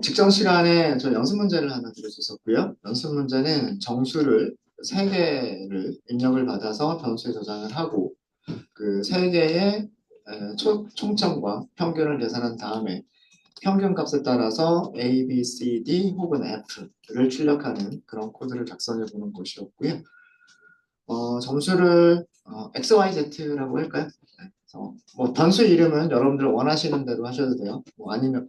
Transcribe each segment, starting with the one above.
직전 시간에 저 연습 문제를 하나 드렸었고요. 연습 문제는 정수를 3개를 입력을 받아서 변수에 저장을 하고 그 3개의 총점과 평균을 계산한 다음에 평균 값에 따라서 A, B, C, D 혹은 F를 출력하는 그런 코드를 작성해 보는 것이었고요. 점수를 X, Y, Z라고 할까요? 네. 그래서 뭐 변수 이름은 여러분들 원하시는 대로 하셔도 돼요. 뭐 아니면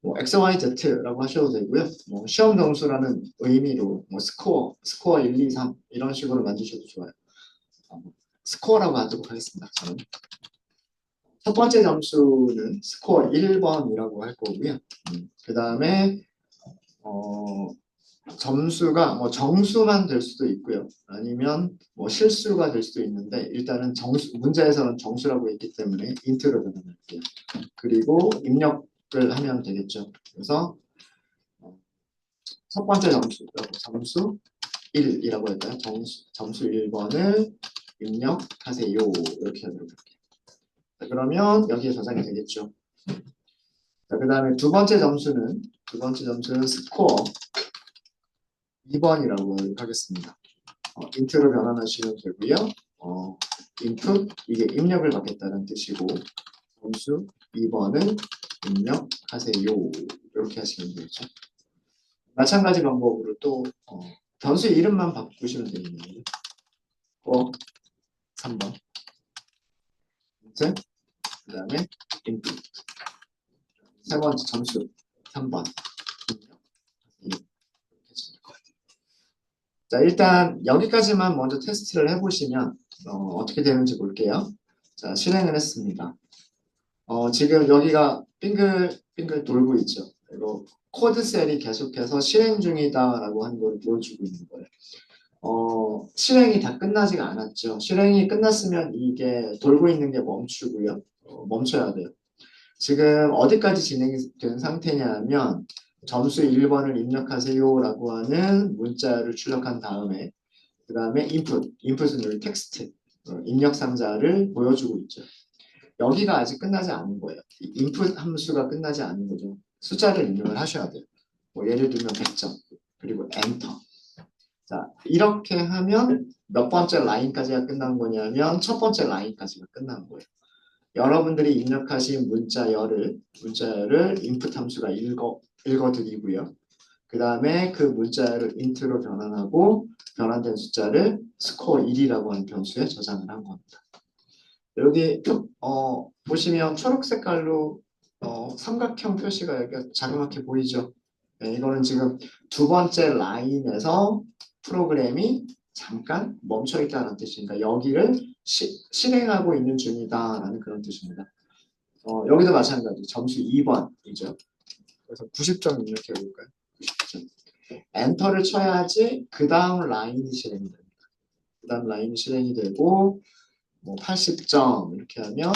뭐 XYZ라고 하셔도 되고요. 뭐 시험 점수라는 의미로 뭐 스코어 1, 2, 3 이런 식으로 만드셔도 좋아요. 스코어라고 하도록 하겠습니다. 저는 첫 번째 점수는 스코어 1번이라고 할 거고요. 그 다음에 점수가 뭐 정수만 될 수도 있고요. 아니면 뭐 실수가 될 수도 있는데 일단은 문제에서는 정수라고 했기 때문에 인트로 변환할게요. 그리고 입력을 하면 되겠죠. 그래서 첫 번째 점수 1이라고 할까요? 점수 1번을 입력하세요. 이렇게 하도록 할게요. 자, 그러면 여기에 저장이 되겠죠. 자, 그 다음에 두 번째 점수는 스코어 2번이라고 하겠습니다. 인트로 변환하시면 되고요. 인풋, 이게 입력을 받겠다는 뜻이고 점수 2번을 입력하세요. 이렇게 하시면 되죠. 마찬가지 방법으로 또 변수 이름만 바꾸시면 되겠네요. 3번. 그 다음에 인풋. 세 번째 점수 3번. 이렇게 해주면 될 것 같아요. 자, 일단 여기까지만 먼저 테스트를 해보시면 어떻게 되는지 볼게요. 자, 실행을 했습니다. 지금 여기가 빙글빙글 돌고 있죠. 그리고 코드 셀이 계속해서 실행 중이다라고 하는 걸 보여주고 있는 거예요. 실행이 다 끝나지가 않았죠. 실행이 끝났으면 이게 돌고 있는 게 멈추고요. 멈춰야 돼요. 지금 어디까지 진행이 된 상태냐면 점수 1번을 입력하세요라고 하는 문자를 출력한 다음에 그 다음에 인풋은 여기 텍스트, 입력 상자를 보여주고 있죠. 여기가 아직 끝나지 않은 거예요. 인풋 함수가 끝나지 않은 거죠. 숫자를 입력을 하셔야 돼요. 뭐 예를 들면 100점, 그리고 엔터. 자, 이렇게 하면 몇 번째 라인까지가 끝난 거냐면 첫 번째 라인까지가 끝난 거예요. 여러분들이 입력하신 문자열을 인풋 함수가 읽어드리고요. 그 다음에 그 문자열을 int로 변환하고 변환된 숫자를 스코어 1이라고 하는 변수에 저장을 한 겁니다. 여기 보시면 초록 색깔로 삼각형 표시가 여기 자그맣게 보이죠? 네, 이거는 지금 두 번째 라인에서 프로그램이 잠깐 멈춰 있다는 뜻이니까 여기를 실행하고 있는 중이다라는 그런 뜻입니다. 여기도 마찬가지 점수 2번이죠. 그래서 90점 입력해 볼까요? 90점. 엔터를 쳐야지 그 다음 라인이 실행이 됩니다. 그 다음 라인이 실행이 되고 뭐 80점 이렇게 하면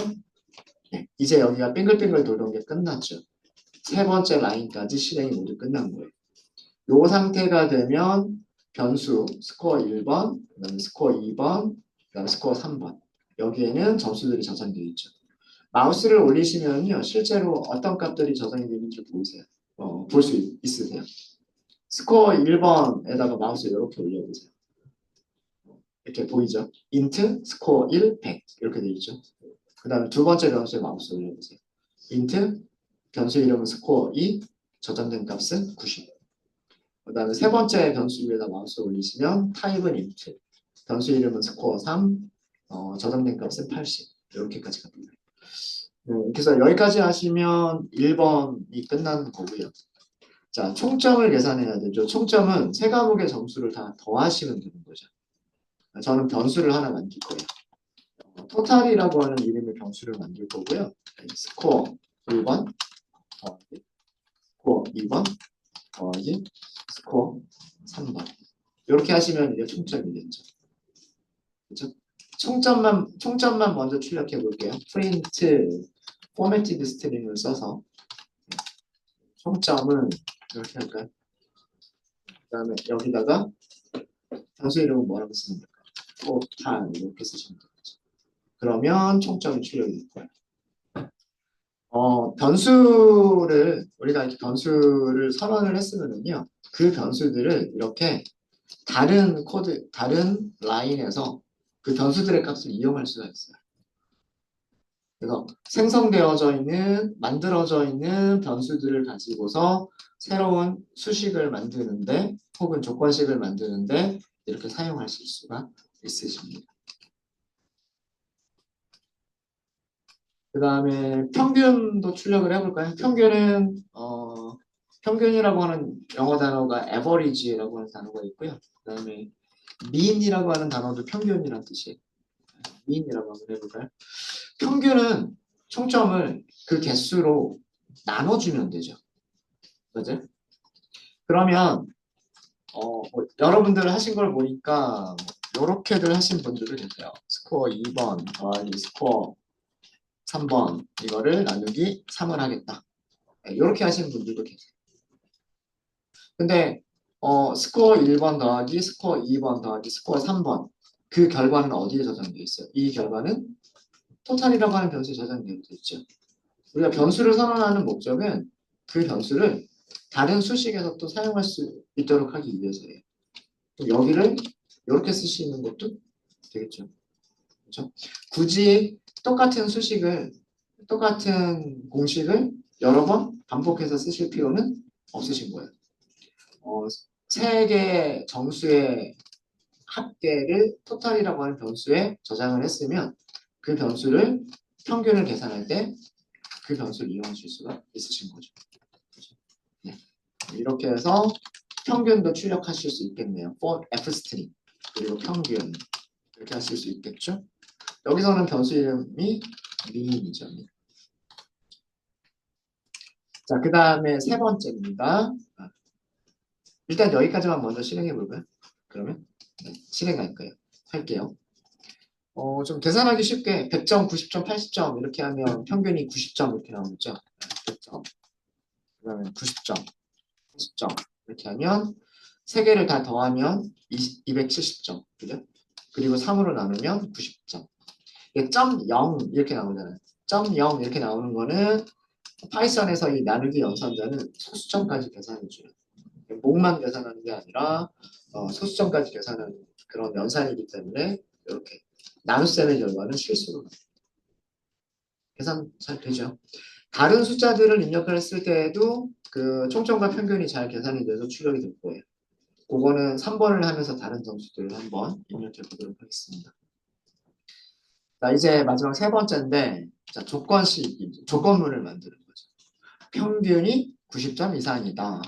네, 이제 여기가 빙글빙글 돌던 게 끝났죠. 세 번째 라인까지 실행이 모두 끝난 거예요. 요 상태가 되면 변수 스코어 1번, 그다음에 스코어 2번, 그다음에 스코어 3번 여기에는 점수들이 저장되어 있죠. 마우스를 올리시면요 실제로 어떤 값들이 저장이 되는지 보이세요. 볼 수 있으세요. 스코어 1번에다가 마우스 이렇게 올려보세요. 이렇게 보이죠? int 스코어 1, 100 이렇게 되어 있죠. 그 다음에 두 번째 변수에 마우스 올려보세요. int 변수 이름은 스코어 2, 저장된 값은 90. 그 다음에 세 번째 변수 위에다 마우스 올리시면 타입은 int, 변수 이름은 스코어 3, 저장된 값은 80. 이렇게까지 갑니다. 네, 그래서 여기까지 하시면 1번이 끝나는 거고요. 자, 총점을 계산해야 되죠. 총점은 세 과목의 점수를 다 더하시면 되는 거죠. 저는 변수를 하나 만들 거예요. 토탈이라고 하는 이름의 변수를 만들 거고요. 스코어 1번 더하기 스코어 2번 더하기 스코어 3번 이렇게 하시면 이게 총점이겠죠. 그렇죠? 총점만 먼저 출력해 볼게요. 프린트 포매티드 스트링을 써서 총점은 이렇게 할까요? 그 다음에 여기다가 변수 이름은 뭐라고 쓰면 될까요? 토탈 이렇게 쓰시면 되겠죠. 그러면 총점이 출력이 될 거예요. 변수를 우리가 이렇게 변수를 선언을 했으면은요, 그 변수들을 이렇게 다른 코드, 다른 라인에서 그 변수들의 값을 이용할 수가 있어요. 그래서 생성되어져 있는, 만들어져 있는 변수들을 가지고서 새로운 수식을 만드는데, 혹은 조건식을 만드는데 이렇게 사용하실 수가 있으십니다. 그 다음에 평균도 출력을 해볼까요? 평균이라고 하는 영어 단어가 average라고 하는 단어가 있고요. 그 다음에 mean이라고 하는 단어도 평균이라는 뜻이에요. mean이라고 한번 해볼까요? 평균은 총점을 그 개수로 나눠주면 되죠. 맞아요? 그러면 여러분들 하신 걸 보니까 이렇게들 하신 분들도 계세요. 스코어 2번 더하기 스코어 3번 이거를 나누기 3을 하겠다. 이렇게 하시는 분들도 계세요. 근데 스코어 1번 더하기 스코어 2번 더하기 스코어 3번 그 결과는 어디에 저장되어 있어요? 이 결과는 토탈이라고 하는 변수에 저장되어 있죠. 우리가 변수를 선언하는 목적은 그 변수를 다른 수식에서 또 사용할 수 있도록 하기 위해서예요. 또 여기를 이렇게 쓰시는 것도 되겠죠. 그렇죠? 굳이 똑같은 공식을 여러 번 반복해서 쓰실 필요는 없으신 거예요. 세 개의 정수의 합계를 토탈이라고 하는 변수에 저장을 했으면 그 변수를 평균을 계산할 때 그 변수를 이용하실 수가 있으신 거죠. 네. 이렇게 해서 평균도 출력하실 수 있겠네요. for fstring 그리고 평균 이렇게 하실 수 있겠죠. 여기서는 변수 이름이 mean이죠. 자, 그 다음에 세 번째입니다. 일단 여기까지만 먼저 실행해 볼까요? 그러면 네, 할게요. 좀 계산하기 쉽게 100점, 90점, 80점 이렇게 하면 평균이 90점 이렇게 나오죠. 100점, 그러면 90점, 80점 이렇게 하면 세 개를 다 더하면 270점, 그죠? 그리고 3으로 나누면 90점. 이게 점 0 이렇게 나오잖아요. 점 0 이렇게 나오는 거는 파이썬에서 이 나누기 연산자는 소수점까지 계산해줘요. 목만 계산하는 게 아니라 소수점까지 계산하는 그런 연산이기 때문에 이렇게 나눗셈의 결과는 실수로 계산 잘 되죠. 다른 숫자들을 입력을 했을 때에도 그 총점과 평균이 잘 계산이 돼서 출력이 될 거예요. 그거는 3번을 하면서 다른 점수들을 한번 입력해 보도록 하겠습니다. 자, 이제 마지막 세 번째인데, 자, 조건문을 만드는 거죠. 평균이 90점 이상이다.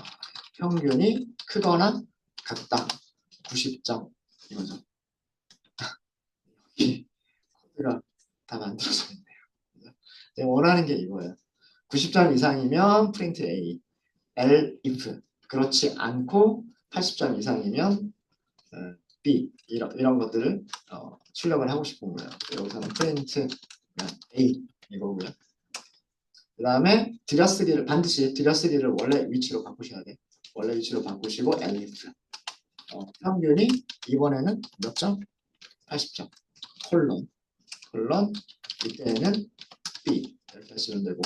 평균이 크거나 같다. 90점. 이거죠. 코드가 다 만들어져 있네요. 내가 원하는 게 이거예요. 90점 이상이면 print A, if 그렇지 않고 80점 이상이면 B 이런 것들을 출력을 하고 싶은 거예요. 여기서는 print A 이거고요. 그 다음에 반드시 들여쓰기를 원래 위치로 바꾸셔야 돼. 원래 위치로 바꾸시고 elif 평균이 이번에는 몇 점? 80점 콜론 이때는 B 이렇게 하시면 되고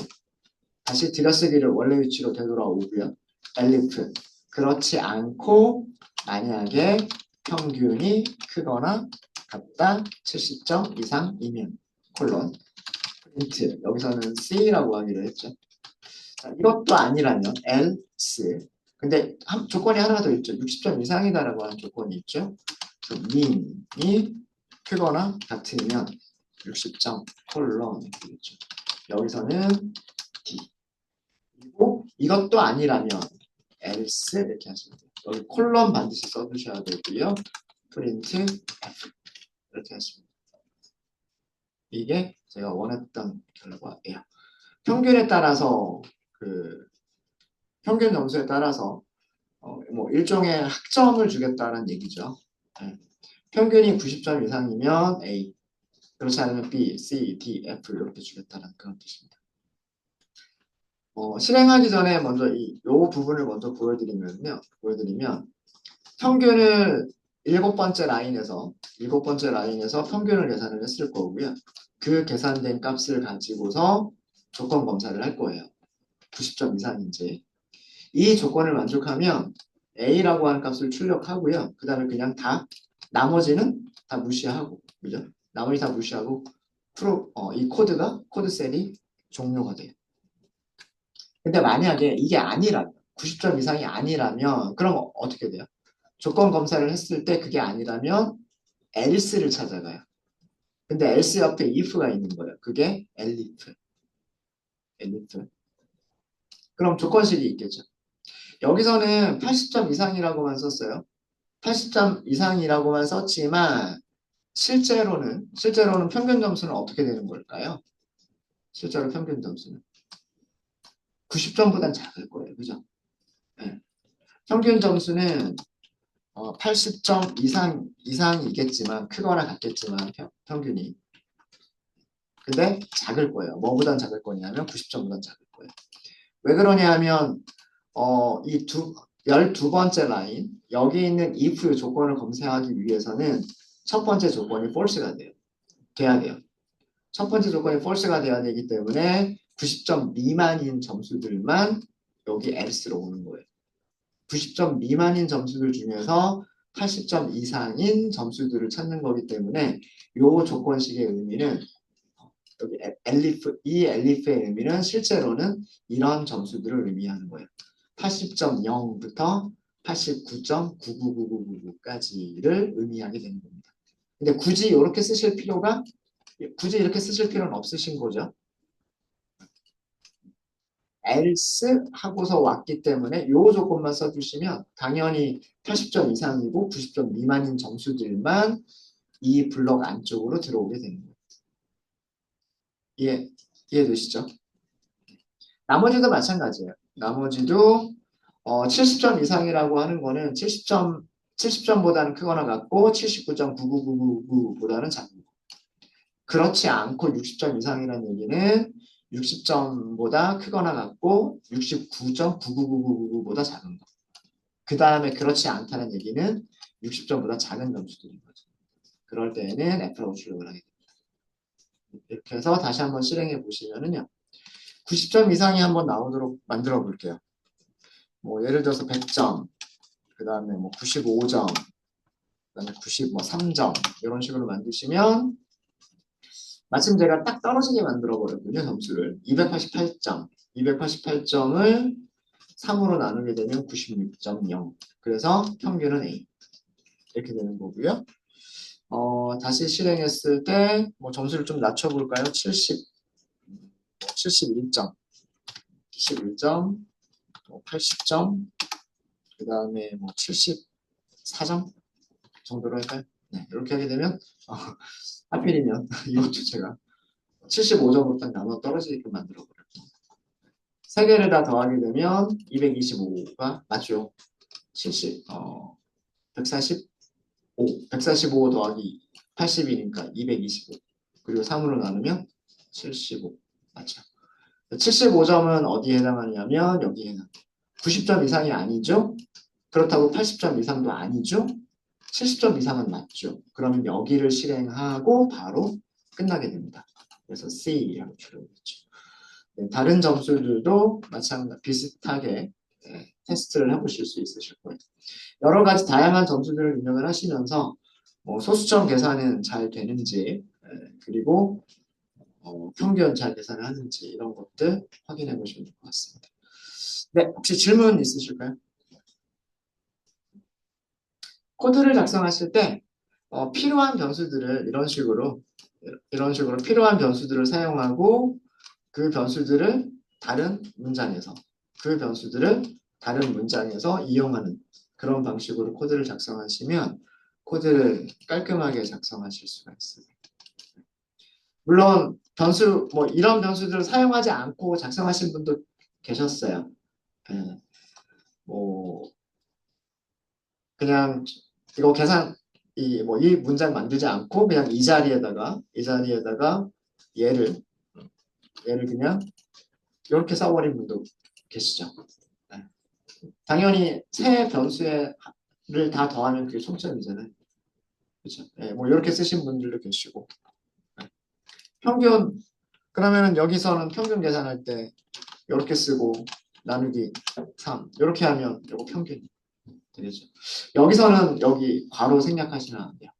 다시 들여쓰기를 원래 위치로 되돌아오고요. elif 그렇지 않고 만약에 평균이 크거나 같다 70점 이상이면 콜론 프린트 여기서는 C라고 하기로 했죠. 자, 이것도 아니라면 else 근데 조건이 하나 더 있죠. 60점 이상이다라고 하는 조건이 있죠. mean이 크거나 같으면 60점 콜론 되겠죠. 여기서는 D 그리고 이것도 아니라면 else 이렇게 하시면 돼요. 여기 콜론 반드시 써주셔야 되고요. 프린트 F 이렇게 하시면 돼요. 이게 제가 원했던 결과예요. 평균에 따라서 평균 점수에 따라서 뭐 일종의 학점을 주겠다는 얘기죠. 네. 평균이 90점 이상이면 A, 그렇지 않으면 B, C, D, F 이렇게 주겠다는 그런 뜻입니다. 실행하기 전에 먼저 이 부분을 먼저 보여드리면 평균을 일곱 번째 라인에서 평균을 계산을 했을 거고요. 그 계산된 값을 가지고서 조건 검사를 할 거예요. 90점 이상인지. 이 조건을 만족하면 A라고 하는 값을 출력하고요. 그 다음에 그냥 다 나머지는 다 무시하고, 그죠? 나머지 다 무시하고 이 코드 셀이 종료가 돼요. 근데 만약에 이게 아니라면 90점 이상이 아니라면 그럼 어떻게 돼요? 조건 검사를 했을 때 그게 아니라면 else를 찾아가요. 근데 else 옆에 if가 있는 거예요. 그게 elif. 그럼 조건식이 있겠죠. 여기서는 80점 이상이라고만 썼어요. 80점 이상이라고만 썼지만 실제로는 평균 점수는 어떻게 되는 걸까요? 실제로 평균 점수는 90점보단 작을 거예요. 그죠? 네. 평균 점수는 80점 이상이겠지만 크거나 같겠지만 평균이 근데 작을 거예요. 뭐보단 작을 거냐면 90점보단 작을 거예요. 왜 그러냐 하면 이 12번째 라인 여기 있는 if 조건을 검사하기 위해서는 첫 번째 조건이 false가 돼야 돼요. 첫 번째 조건이 false가 돼야 되기 때문에 90점 미만인 점수들만 여기 else로 오는 거예요. 90점 미만인 점수들 중에서 80점 이상인 점수들을 찾는 거기 때문에 이 조건식의 의미는 여기 이 엘리프의 의미는 실제로는 이런 점수들을 의미하는 거예요. 80.0부터 89.99999까지를 의미하게 되는 겁니다. 근데 굳이 이렇게 쓰실 필요는 없으신 거죠. else 하고서 왔기 때문에 이 조건만 써주시면 당연히 80점 이상이고 90점 미만인 점수들만 이 블럭 안쪽으로 들어오게 되는 거예요. 이해되시죠? 나머지도 마찬가지예요. 나머지도 70점 이상이라고 하는 거는 70점보다는 크거나 같고 79.99999보다는 작은 거. 그렇지 않고 60점 이상이라는 얘기는 60점보다 크거나 같고 69.99999보다 작은 거. 그 다음에 그렇지 않다는 얘기는 60점보다 작은 점수들인 거죠. 그럴 때에는 F라고 출력을 하게 됩니다. 이렇게 해서 다시 한번 실행해 보시면은요. 90점 이상이 한번 나오도록 만들어 볼게요. 뭐 예를 들어서 100점, 그 다음에 뭐 95점, 그 다음에 93점 이런 식으로 만드시면 마침 제가 딱 떨어지게 만들어 버렸군요. 점수를 288점을 3으로 나누게 되면 96.0 그래서 평균은 A 이렇게 되는 거고요. 다시 실행했을 때 뭐 점수를 좀 낮춰볼까요? 71점 80점 그 다음에 뭐 74점 정도로 할까요? 네, 이렇게 하게 되면 하필이면 이것도 제가 75점으로 딱 나눠 떨어지게끔 만들어버려요. 세 개를 다 더하게 되면 225가 맞죠? 145 더하기 80이니까 225 그리고 3으로 나누면 75 맞죠? 75점은 어디에 해당하냐면 여기에 해당해요. 90점 이상이 아니죠? 그렇다고 80점 이상도 아니죠? 70점 이상은 맞죠? 그러면 여기를 실행하고 바로 끝나게 됩니다. 그래서 C라고 출력했죠. 네, 다른 점수들도 마찬가지 비슷하게 테스트를 해보실 수 있으실 거예요. 여러 가지 다양한 점수들을 입력을 하시면서 소수점 계산은 잘 되는지 그리고 평균 잘 계산을 하는지 이런 것들 확인해 보시면 될 것 같습니다. 네, 혹시 질문 있으실까요? 코드를 작성하실 때 필요한 변수들을 이런 식으로 필요한 변수들을 사용하고 그 변수들을 다른 문장에서 이용하는 그런 방식으로 코드를 작성하시면 코드를 깔끔하게 작성하실 수가 있어요. 물론 이런 변수들을 사용하지 않고 작성하신 분도 계셨어요. 그냥 이거 이 문장 만들지 않고 그냥 이 자리에다가 얘를 그냥 이렇게 써버린 분도 계시죠. 네. 당연히 새 변수를 다 더하면 그게 총점이잖아요. 그렇죠. 네, 이렇게 쓰신 분들도 계시고. 네. 그러면은 여기서는 평균 계산할 때 이렇게 쓰고 나누기 3 이렇게 하면 이거 평균이 되겠죠. 여기서는 여기 괄호 생략하시면 안 돼요.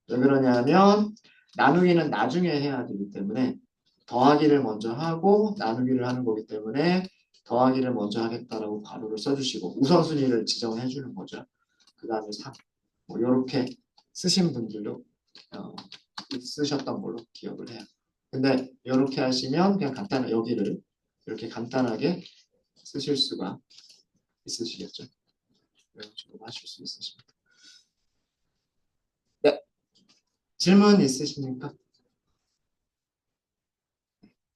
왜 그러냐면 나누기는 나중에 해야 되기 때문에 더하기를 먼저 하고 나누기를 하는 거기 때문에 더하기를 먼저 하겠다라고 괄호를 써주시고 우선순위를 지정해 주는 거죠. 그 다음에 3. 뭐 이렇게 쓰신 분들도 쓰셨던 걸로 기억을 해요. 근데 이렇게 하시면 그냥 간단하게 여기를 이렇게 간단하게 쓰실 수가 있으시겠죠. 이런 식으로 하실 수 있으십니다. 네, 질문 있으십니까?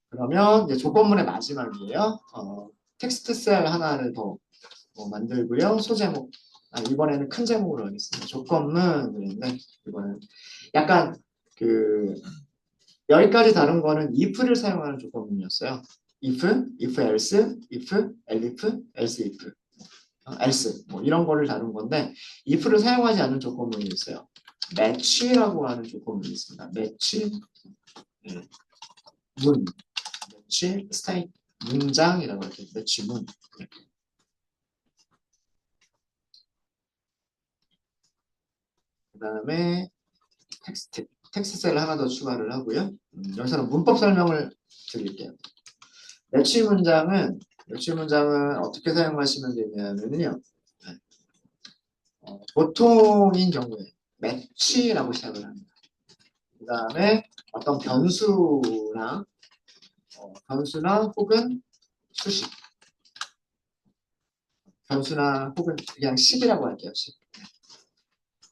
그러면 이제 조건문의 마지막이에요. 텍스트 셀 하나를 더 만들고요. 소제목. 이번에는 큰 제목으로 하겠습니다. 조건문인데 이번에는 약간 그 여기까지 다룬 거는 if를 사용하는 조건문이었어요. if else, if, elif, else if, else 뭐 이런 거를 다룬 건데 if를 사용하지 않는 조건문이 있어요. match라고 하는 조건문이 있습니다. match, 네. 문, match, 스타일, 문장이라고 할게요. match 문. 그 다음에 텍스트 셀을 하나 더 추가를 하고요. 여기서는 문법 설명을 드릴게요. 매치 문장은 어떻게 사용하시면 되냐면요. 네. 보통인 경우에 매치라고 시작을 합니다. 그 다음에 어떤 변수나 혹은 수식, 변수나 혹은 그냥 식이라고 할게요. 식.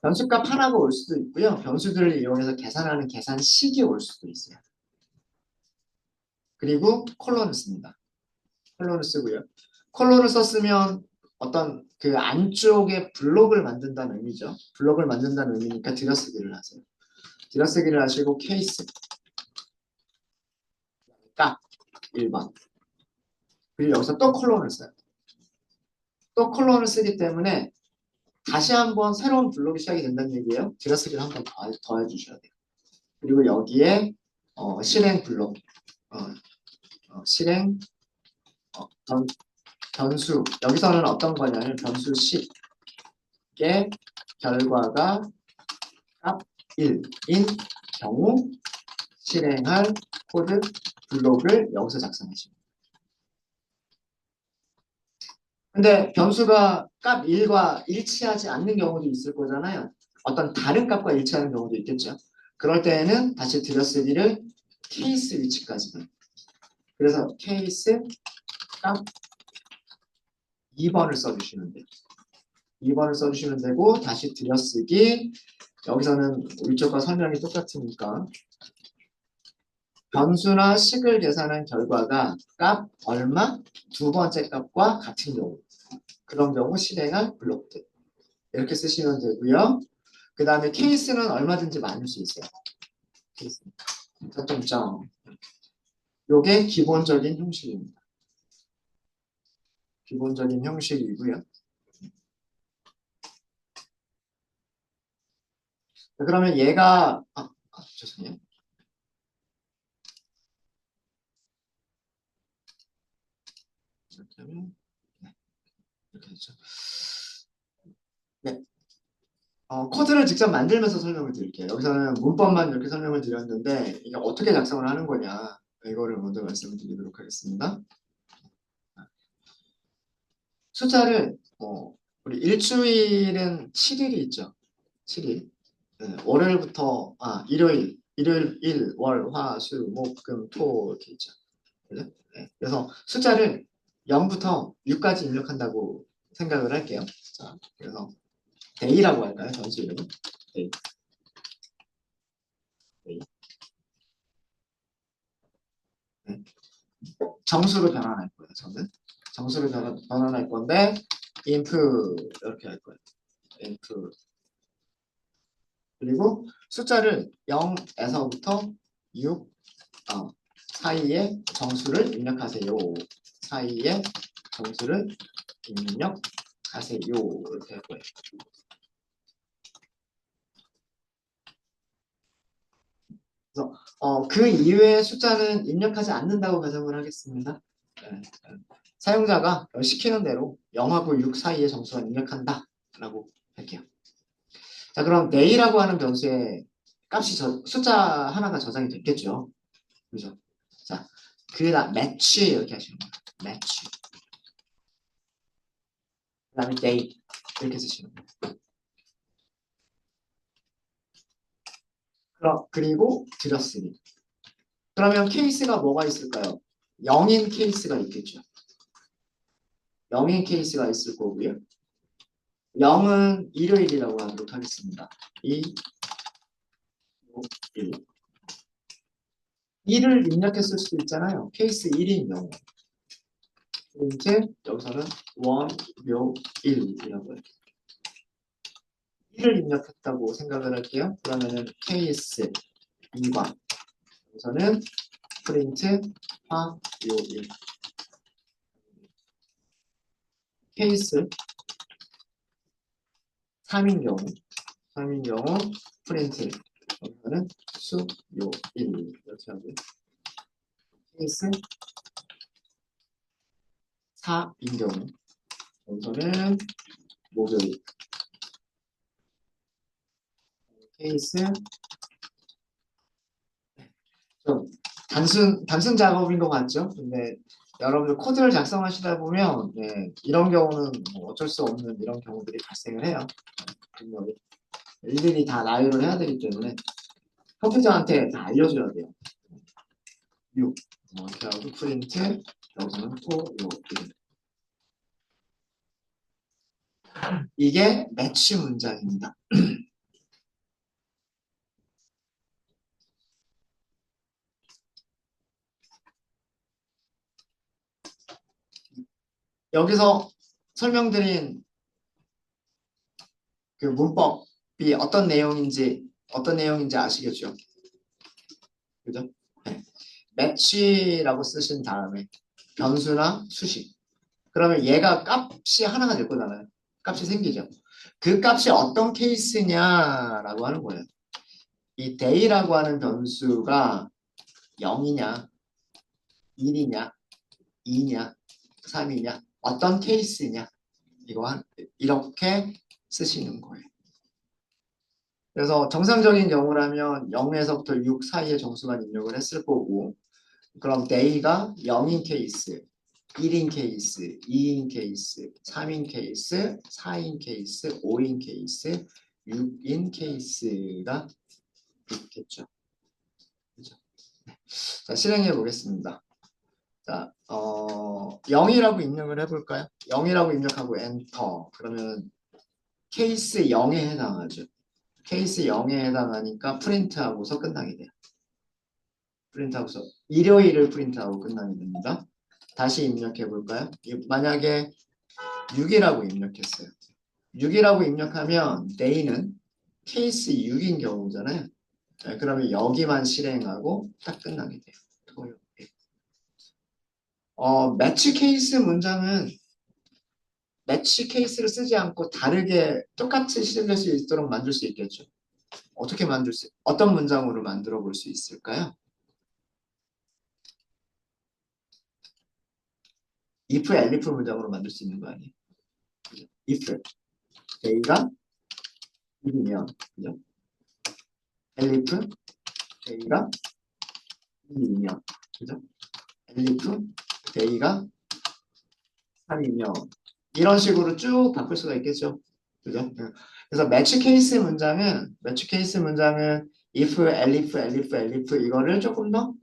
변수값 하나가 올 수도 있고요. 변수들을 이용해서 계산하는 계산식이 올 수도 있어요. 그리고 콜론을 씁니다. 콜론을 쓰고요. 콜론을 썼으면 어떤 그 안쪽에 블록을 만든다는 의미죠. 블록을 만든다는 의미니까 들여쓰기를 하세요. 들여쓰기를 하시고 케이스, 값 1번. 그리고 여기서 또 콜론을 써요. 또 콜론을 쓰기 때문에 다시 한번 새로운 블록이 시작이 된다는 얘기예요. 들여쓰기를 한번 더해주셔야 돼요. 그리고 여기에 실행 블록, 실행 변수. 여기서는 어떤 거냐면 변수식의 결과가 값 1인 경우 실행할 코드 블록을 여기서 작성하십니다. 근데 변수가 값 1과 일치하지 않는 경우도 있을 거잖아요. 어떤 다른 값과 일치하는 경우도 있겠죠. 그럴 때에는 다시 들여쓰기를 케이스 위치까지는. 그래서 케이스 값 2번을 써주시면 돼요. 2번을 써주시면 되고 다시 들여쓰기 여기서는 위쪽과 설명이 똑같으니까 변수나 식을 계산한 결과가 값 얼마? 두 번째 값과 같은 경우 그런 경우 실행할 블록들 이렇게 쓰시면 되고요. 그 다음에 케이스는 얼마든지 많을 수 있어요. 케이스. 점점점. 요게 기본적인 형식입니다. 기본적인 형식이고요. 그러면 얘가 죄송해요. 이렇게 하면 이렇게 되죠. 네. 코드를 직접 만들면서 설명을 드릴게요. 여기서는 문법만 이렇게 설명을 드렸는데 이게 어떻게 작성을 하는 거냐 이거를 먼저 말씀을 드리도록 하겠습니다. 숫자를 우리 일주일은 7일이 있죠. 7일. 네, 월요일부터 일요일 1, 월, 화, 수, 목, 금, 토 이렇게 있죠. 그죠? 네, 그래서 숫자를 0부터 6까지 입력한다고 생각을 할게요. 자, 그래서 데이라고 할까요? 전수 이름은 데이. 데이. 네. 정수로 변환할 거예요. 저는 정수로 변환할 건데 inf 이렇게 할 거예요. inf 그리고 숫자를 0에서부터 6 사이에 정수를 입력하세요. 사이에 정수를 입력하세요. 이렇게 할 거예요. 그래서 그 이외의 숫자는 입력하지 않는다고 가정을 하겠습니다. 네. 사용자가 시키는 대로 0하고 6 사이의 정수가 입력한다라고 할게요. 자, 그럼 day라고 하는 변수에 값이 숫자 하나가 저장이 됐겠죠. 그죠? 자, 그다음 match 이렇게 하시는 거예요. match. 그다음에 day 이렇게 쓰시는 거예요. 그리고 드렸습니다. 그러면 케이스가 뭐가 있을까요? 0인 케이스가 있겠죠. 0인 케이스가 있을 거고요. 0은 일요일이라고 하도록 하겠습니다. 2, 1. 1을 입력했을 수도 있잖아요. 케이스 1인 경우. 이제 여기서는 월요일이라고 해요. 1을 입력했다고 생각을 할게요. 그러면은 케이스 2번. 여기서는 프린트 화요일. 케이스 3인 경우. 3인 경우 프린트. 여기서는 수요일. 이렇게 하고요. 케이스 4인 경우. 여기서는 목요일. 케이스 좀 단순 작업인 것 같죠? 근데 여러분들 코드를 작성하시다 보면 이런 경우는 뭐 어쩔 수 없는 이런 경우들이 발생을 해요. 분명히 일일이 다 나열을 해야 되기 때문에 컴퓨터한테 다 알려줘야 돼요. 6 이렇게 하고 프린트 여기서는 토요일. 이게 매치 문장입니다. 여기서 설명드린 그 문법이 어떤 내용인지 아시겠죠? 그죠? 네. 매치라고 쓰신 다음에 변수나 수식. 그러면 얘가 값이 하나가 될 거잖아요. 값이 생기죠. 그 값이 어떤 케이스냐라고 하는 거예요. 이 day라고 하는 변수가 0이냐, 1이냐, 2냐, 3이냐, 어떤 케이스냐. 이렇게 쓰시는 거예요. 그래서 정상적인 경우라면 0에서부터 6 사이의 정수만 입력을 했을 거고, 그럼 day가 0인 케이스, 1인 케이스, 2인 케이스, 3인 케이스, 4인 케이스, 5인 케이스, 6인 케이스가 있겠죠. 그렇죠? 자, 실행해 보겠습니다. 자, 0이라고 입력을 해볼까요? 0이라고 입력하고 엔터. 그러면 케이스 0에 해당하죠. 케이스 0에 해당하니까 프린트하고서 끝나게 돼요. 프린트하고서 일요일을 프린트하고 끝나게 됩니다. 다시 입력해 볼까요? 만약에 6이라고 입력했어요. 6이라고 입력하면 day는 케이스 6인 경우잖아요. 네, 그러면 여기만 실행하고 딱 끝나게 돼요. 토요일. 매치 케이스 문장은 매치 케이스를 쓰지 않고 다르게 똑같이 실행할 수 있도록 만들 수 있겠죠. 어떤 문장으로 만들어 볼 수 있을까요? if, elif 문장으로 만들 수 있는 거 아니에요? if, day가 1이면, 그죠? elif, day가 2이면, 그죠? elif, day가 3이면, 이런 식으로 쭉 바꿀 수가 있겠죠. 그죠? 그래서 매치 케이스 문장은 if, elif, elif, elif 이거를 조금 더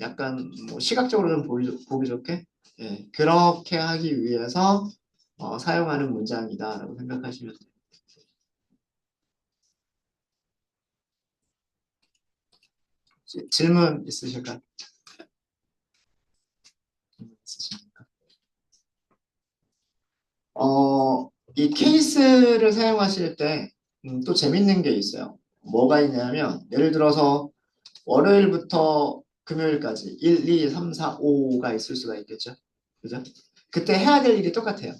약간 뭐 시각적으로 좀 보기 좋게 그렇게 하기 위해서 사용하는 문장이다라고 생각하시면 돼요. 질문 있으실까요? 있으십니까? 이 케이스를 사용하실 때 또 재밌는 게 있어요. 뭐가 있냐면 예를 들어서 월요일부터 금요일까지 1, 2, 3, 4, 5가 있을 수가 있겠죠. 그죠? 그때 해야 될 일이 똑같아요.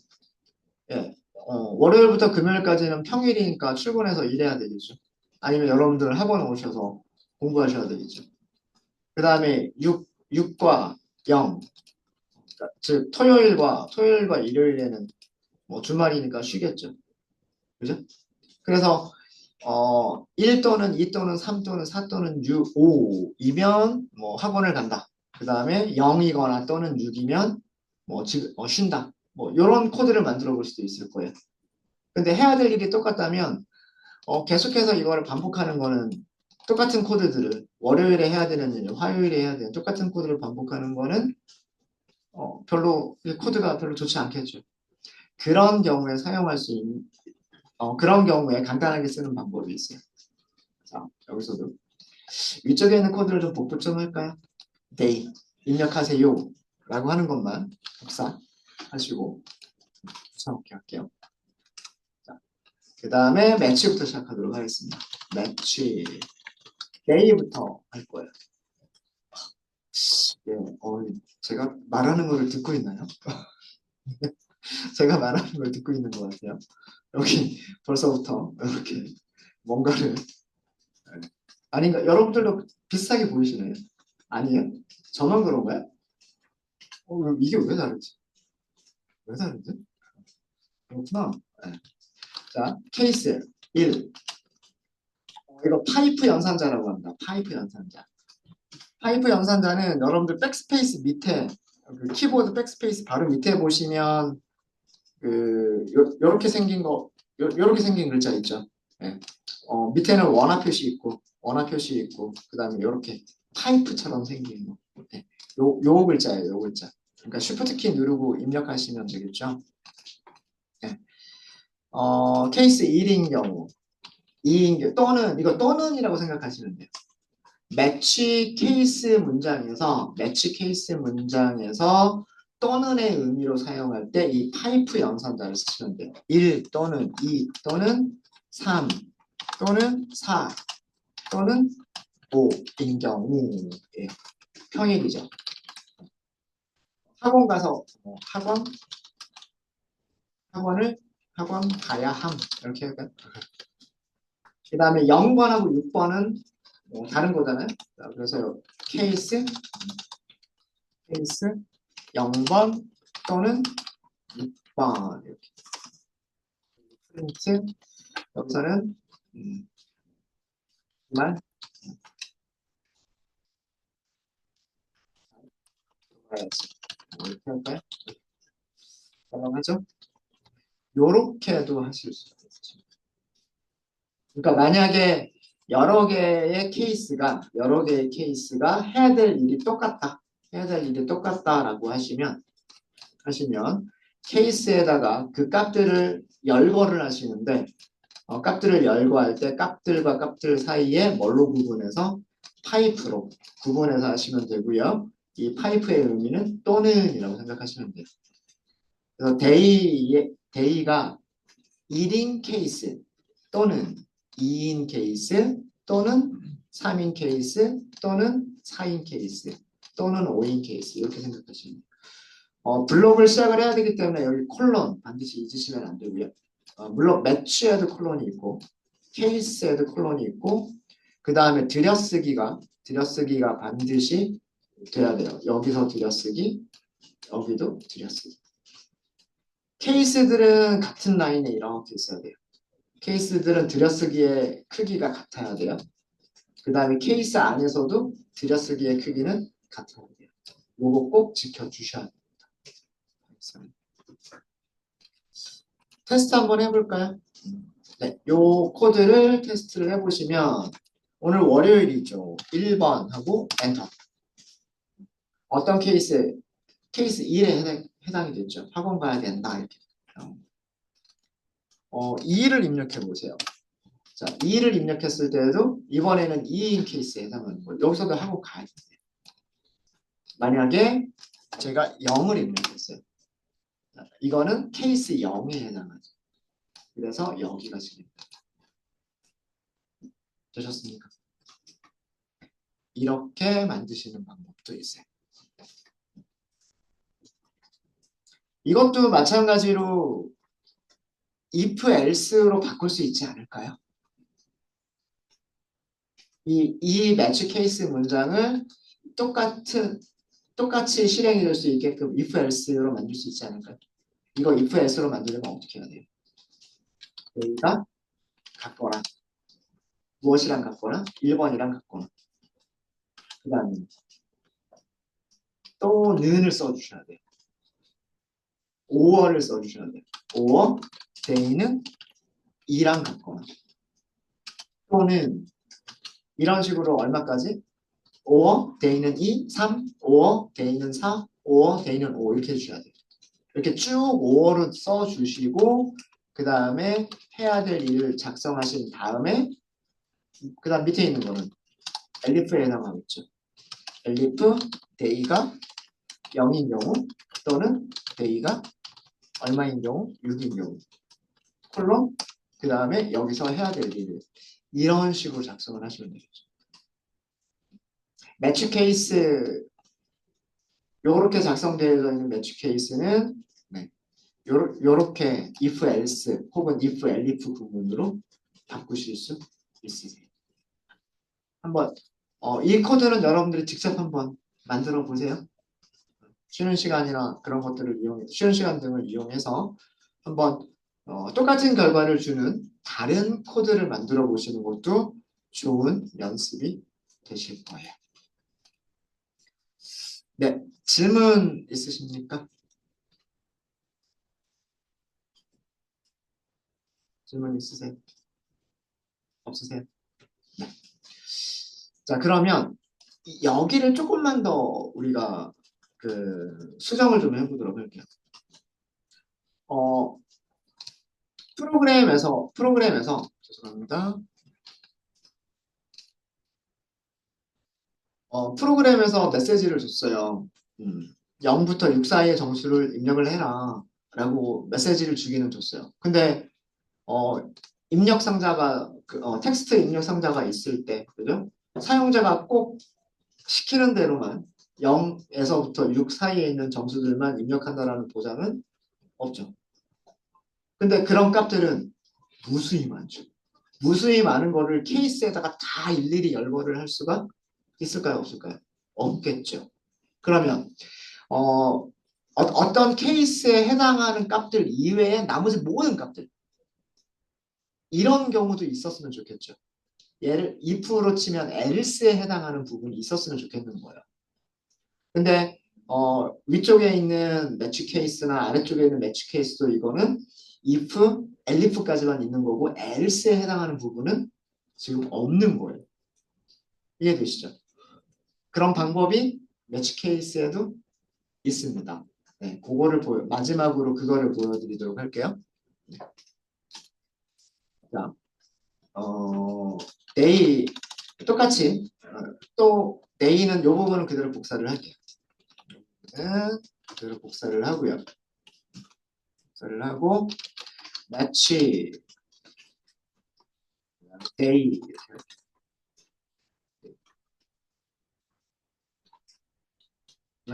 예. 월요일부터 금요일까지는 평일이니까 출근해서 일해야 되겠죠. 아니면 여러분들 학원 오셔서 공부하셔야 되겠죠. 그 다음에 6과 0. 즉, 토요일과 일요일에는 뭐 주말이니까 쉬겠죠. 그죠? 그래서 1 또는 2 또는 3 또는 4 또는 6, 5이면 뭐 학원을 간다. 그 다음에 0이거나 또는 6이면 뭐 쉰다. 뭐 이런 코드를 만들어 볼 수도 있을 거예요. 근데 해야 될 일이 똑같다면 계속해서 이거를 반복하는 거는 똑같은 코드들을 월요일에 해야 되는 일, 화요일에 해야 되는 똑같은 코드를 반복하는 거는 별로 이 코드가 별로 좋지 않겠죠. 그런 경우에 사용할 수 있는 그런 경우에 간단하게 쓰는 방법이 있어요. 자, 여기서도 위쪽에 있는 코드를 좀 복붙 좀 할까요? day 입력하세요 라고 하는 것만 복사하시고 붙여넣기 할게요. 그 다음에 매치부터 시작하도록 하겠습니다. 매치 day부터 할 거예요. 예, 제가 말하는 거를 듣고 있나요? 제가 말하는 걸 듣고 있는 것 같아요. 여기 벌써부터 이렇게 뭔가를 아닌가? 여러분들도 비슷하게 보이시나요? 아니에요? 저만 그런가요? 이게 왜 다르지? 왜 다르지? 그렇구나. 네. 자, 케이스 1. 이거 파이프 연산자라고 합니다. 파이프 연산자. 파이프 연산자는 여러분들 백스페이스 밑에 그 키보드 백스페이스 바로 밑에 보시면 요렇게 생긴 거 요렇게 생긴 글자 있죠. 네. 밑에는 원화 표시 있고 그다음에 요렇게 파이프처럼 생긴 거. 네. 요 글자예요. 요 글자. 그러니까 쉬프트 키 누르고 입력하시면 되겠죠. 네. 케이스 1인 경우 2인 경우 또는 이거 또는이라고 생각하시면 돼요. 매치 케이스 문장에서 또는의 의미로 사용할 때 이 파이프 연산자를 쓰시면 돼요. 1 또는 2 또는 3 또는 4 또는 5인 경우에 평일이죠. 학원 가서 학원 가야 함 이렇게 할까요? 그 다음에 0번하고 6번은 다른 거잖아요. 그래서 케이스 0번 또는 6번 이렇게 프린트 여기서는 정말 이렇게 할까요? 가능하죠? 요렇게도 하실 수가 있죠. 그러니까 만약에 여러 개의 케이스가 해야 될 일이 똑같다라고 하시면 케이스에다가 그 값들을 열거를 하시는데 값들을 열거할 때 값들과 값들 사이에 뭘로 구분해서 파이프로 구분해서 하시면 되고요. 이 파이프의 의미는 또는이라고 생각하시면 돼요. 그래서 데이가 1인 케이스 또는 2인 케이스 또는 3인 케이스 또는 4인 케이스 또는 5인 케이스 이렇게 생각하시면 돼요. 블록을 시작을 해야 되기 때문에 여기 콜론 반드시 잊으시면 안 되고요. 물론 매치에도 콜론이 있고 케이스에도 콜론이 있고 그 다음에 들여쓰기가 반드시 돼야 돼요. 여기서 들여쓰기 여기도 들여쓰기 케이스들은 같은 라인에 이렇게 있어야 돼요. 케이스들은 들여쓰기의 크기가 같아야 돼요. 그 다음에 케이스 안에서도 들여쓰기의 크기는 같아야 돼요. 요거 꼭 지켜주셔야 됩니다. 테스트 한번 해볼까요? 네, 요 코드를 테스트를 해보시면 오늘 월요일이죠. 1번 하고 엔터. 어떤 케이스 1에 해당이 됐죠. 학원 가야 된다 이렇게. 2를 입력해 보세요. 자, 2를 입력했을 때에도 이번에는 2인 케이스에 해당하는 거예요. 여기서도 하고 가야 돼요. 만약에 제가 0을 입력했어요. 자, 이거는 케이스 0에 해당하죠. 그래서 여기가 지금 되셨습니까? 이렇게 만드시는 방법도 있어요. 이것도 마찬가지로 if else로 바꿀 수 있지 않을까요? 이 매치 케이스 문장을 똑같이 실행이 될 수 있게끔 if else로 만들 수 있지 않을까요? 이거 if else로 만들려면 어떻게 해야 돼요? A가 같거나 무엇이랑 같거나 1번이랑 같거나 그 다음에 또 는을 써주셔야 돼요. or를 써주셔야 돼요. or they는 2랑 같거나 또는 이런 식으로 얼마까지? or they는 2, 3, or they는 4, or they는 5 이렇게 해주셔야 돼요. 이렇게 쭉 or를 써주시고 그 다음에 해야 될 일을 작성하신 다음에 그 다음 밑에 있는 거는 엘리프에 해당하겠죠. 엘리프 데이가 0인 경우 또는 데이가 얼마인 경우? 6인 경우 콜론 그 다음에 여기서 해야 될 일을 이런 식으로 작성을 하시면 되겠죠. 매치 케이스 요렇게 작성되어 있는 매치 케이스는 네, 요렇게 if else 혹은 if elif 부분으로 바꾸실 수 있으세요. 한번 이 코드는 여러분들이 직접 한번 만들어 보세요. 쉬는 시간이나 그런 것들을 이용해 쉬는 시간 등을 이용해서 한번 똑같은 결과를 주는 다른 코드를 만들어 보시는 것도 좋은 연습이 되실 거예요. 네, 질문 있으십니까? 질문 있으세요? 없으세요? 네. 자, 그러면 여기를 조금만 더 우리가 그 수정을 좀 해보도록 할게요. 어, 프로그램에서 죄송합니다. 프로그램에서 메시지를 줬어요. 0부터 6 사이의 정수를 입력을 해라 라고 메시지를 주기는 줬어요. 근데 어, 입력 상자가 텍스트 입력 상자가 있을 때 그죠? 사용자가 꼭 시키는 대로만 0에서부터 6 사이에 있는 정수들만 입력한다라는 보장은 없죠. 근데 그런 값들은 무수히 많죠. 무수히 많은 거를 케이스에다가 다 일일이 열거를 할 수가 있을까요? 없을까요? 없겠죠. 그러면 어떤 케이스에 해당하는 값들 이외에 나머지 모든 값들 이런 경우도 있었으면 좋겠죠. 얘를 if로 치면 else에 해당하는 부분이 있었으면 좋겠는 거예요. 근데 위쪽에 있는 매치 케이스나 아래쪽에 있는 매치 케이스도 이거는 if, elif까지만 있는 거고 else에 해당하는 부분은 지금 없는 거예요. 이해되시죠? 그런 방법이 매치 케이스에도 있습니다. 네, 그거를 마지막으로 그거를 보여드리도록 할게요. 네. 자, day 똑같이 또 day는 이 부분은 그대로 복사를 할게요. 그대로 복사를 하고요. 복사를 하고 match day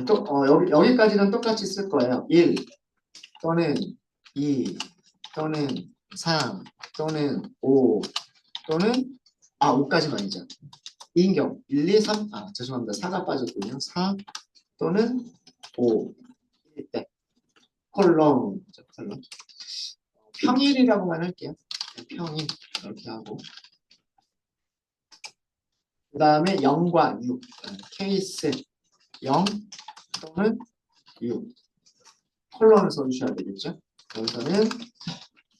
또 여기까지는 똑같이 쓸 거예요. 1 또는 2 또는 3 또는 5 또는 5까지만이죠. 2인 경우 1, 2, 3 죄송합니다. 4가 빠졌군요. 4 또는 5 때 콜론 평일이라고만 할게요. 평일 이렇게 하고 그 다음에 0과 6 케이스 0 또는 6 콜론을 써주셔야 되겠죠. 여기서는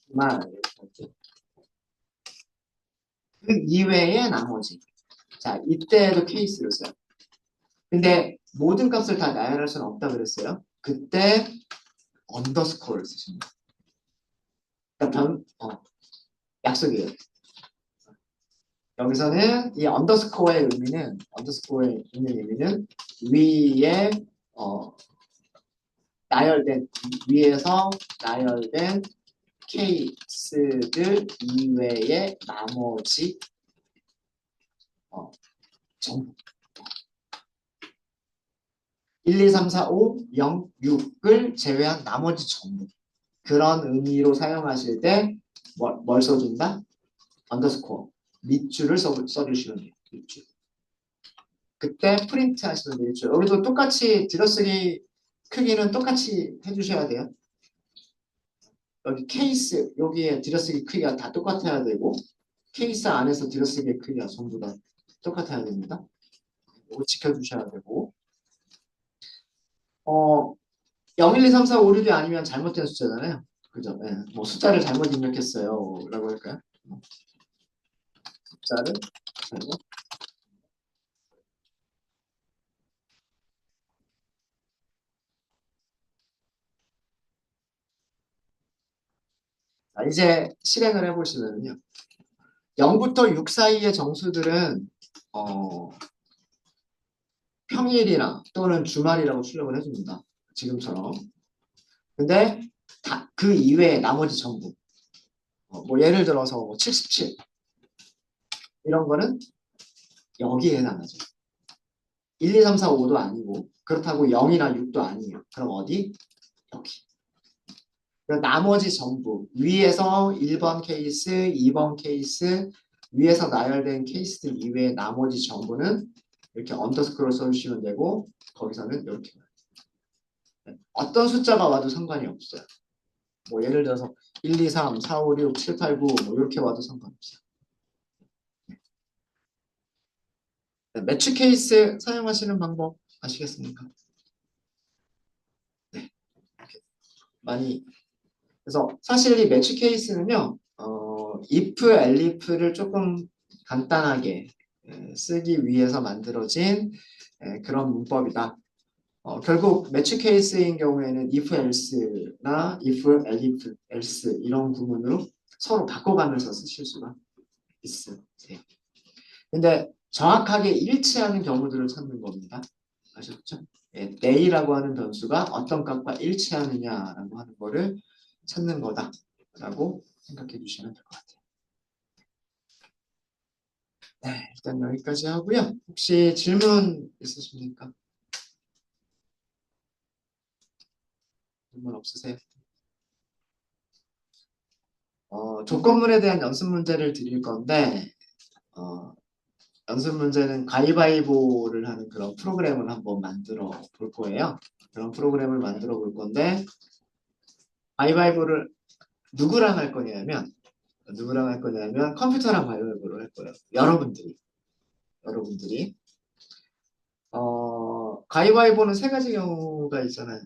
주말 그 이외의 나머지 자 이때도 케이스를 써요. 근데 모든 값을 다 나열할 수는 없다 그랬어요. 그때 언더스코어를 쓰십니다. 그러니까 약속이에요. 여기서는 이 언더스코어의 의미는 위에 나열된 위에서 나열된 케이스들 이외의 나머지 전부 1, 2, 3, 4, 5, 0, 6을 제외한 나머지 전부 그런 의미로 사용하실 때 뭘 써준다? 언더스코어 밑줄을 써주시면 돼요. 밑줄. 그때 프린트 하시면 되겠죠. 여기도 똑같이 들여쓰기 크기는 똑같이 해주셔야 돼요. 여기 케이스, 여기에 들여쓰기 크기가 다 똑같아야 되고, 케이스 안에서 들여쓰기 크기가 전부 다 똑같아야 됩니다. 이거 지켜주셔야 되고, 0, 1, 2, 3, 4, 5, 6이 아니면 잘못된 숫자잖아요. 그죠? 예. 뭐 숫자를 잘못 입력했어요. 라고 할까요? 숫자를 잘못. 자, 이제 실행을 해보시면요. 0부터 6 사이의 정수들은 평일이나 또는 주말이라고 출력을 해줍니다. 지금처럼. 근데 그 이외에 나머지 전부. 뭐 예를 들어서 뭐 77 이런 거는 여기에 해당하죠. 1, 2, 3, 4, 5도 아니고 그렇다고 0이나 6도 아니에요. 그럼 어디? 여기. 나머지 전부 위에서 1번 케이스, 2번 케이스 위에서 나열된 케이스들 이외의 나머지 전부는 이렇게 언더스코어를 써주시면 되고 거기서는 이렇게 어떤 숫자가 와도 상관이 없어요. 뭐 예를 들어서 1, 2, 3, 4, 5, 6, 7, 8, 9 뭐 이렇게 와도 상관없어요. 매치 케이스 사용하시는 방법 아시겠습니까? 네. 많이 그래서 사실 이 매치 케이스는요. if, elif를 조금 간단하게 쓰기 위해서 만들어진 그런 문법이다. 결국 매치 케이스인 경우에는 if, else나 if, elif, else 이런 구문으로 서로 바꿔가면서 쓰실 수가 있어요. 근데 정확하게 일치하는 경우들을 찾는 겁니다. 아셨죠? n이라고 하는 변수가 어떤 값과 일치하느냐라고 하는 거를 찾는 거다라고 생각해 주시면 될 것 같아요. 네, 일단 여기까지 하고요. 혹시 질문 있으십니까? 질문 없으세요? 조건문에 대한 연습 문제를 드릴 건데 어, 연습 문제는 가위바위보를 하는 그런 프로그램을 한번 만들어 볼 거예요. 그런 프로그램을 만들어 볼 건데 가위바위보를 누구랑 할 거냐면 컴퓨터랑 가위바위보를 할 거예요. 여러분들이 가위바위보는 세 가지 경우가 있잖아요.